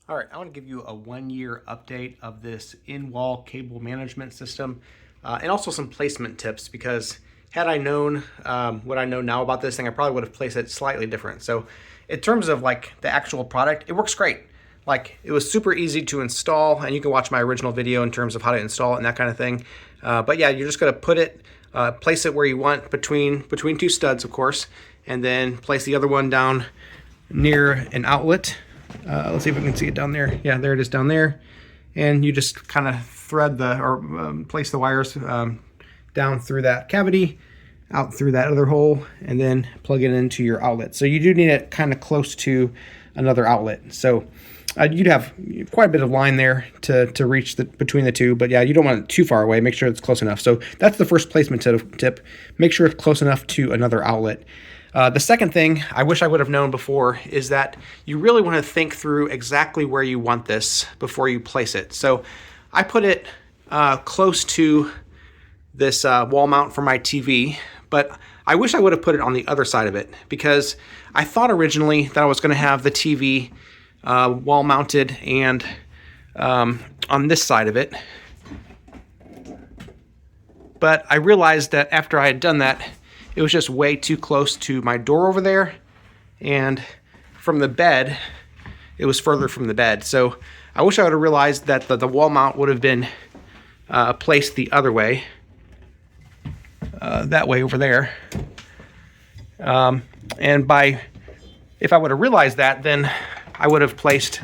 All right, I want to give you a 1-year update of this in-wall cable management system and also some placement tips, because had I known what I know now about this thing, I probably would have placed it slightly different. So in terms of like the actual product, it works great. Like, it was super easy to install, and you can watch my original video in terms of how to install it and that kind of thing. But yeah, you're just gonna put it, place it where you want between two studs, of course, and then place the other one down near an outlet. Let's see if we can see it down there. Yeah, there it is down there. And you just kind of thread place the wires down through that cavity, out through that other hole, and then plug it into your outlet. So you do need it kind of close to another outlet. So you'd have quite a bit of line there to reach between the two, but yeah, you don't want it too far away. Make sure it's close enough. So that's the first placement tip. Make sure it's close enough to another outlet. The second thing I wish I would have known before is that you really want to think through exactly where you want this before you place it. So I put it close to this wall mount for my TV, but I wish I would have put it on the other side of it, because I thought originally that I was going to have the TV wall mounted and on this side of it. But I realized that after I had done that, it was just way too close to my door over there, and from the bed, it was further from the bed. So I wish I would have realized that the wall mount would have been placed the other way, that way over there. And if I would have realized that, then I would have placed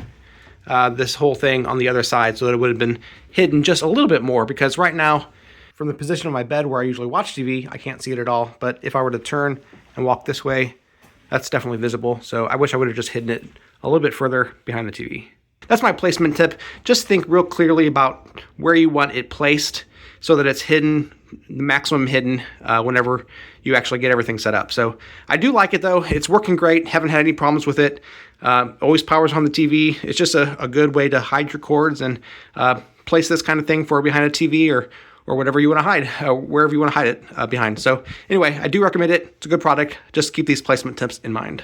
this whole thing on the other side so that it would have been hidden just a little bit more, because right now, from the position of my bed where I usually watch TV, I can't see it at all. But if I were to turn and walk this way, that's definitely visible. So I wish I would have just hidden it a little bit further behind the TV. That's my placement tip. Just think real clearly about where you want it placed so that it's hidden, the maximum hidden, whenever you actually get everything set up. So I do like it though. It's working great. Haven't had any problems with it. Always powers on the TV. It's just a good way to hide your cords and place this kind of thing for behind a TV or whatever you want to hide, wherever you want to hide it behind. So anyway, I do recommend it. It's a good product. Just keep these placement tips in mind.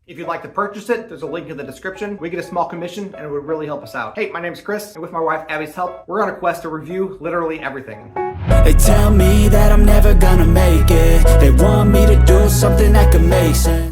If you'd like to purchase it, there's a link in the description. We get a small commission and it would really help us out. Hey, my name's Chris, and with my wife Abby's help, we're on a quest to review literally everything. They tell me that I'm never gonna make it. They want me to do something that could make sense.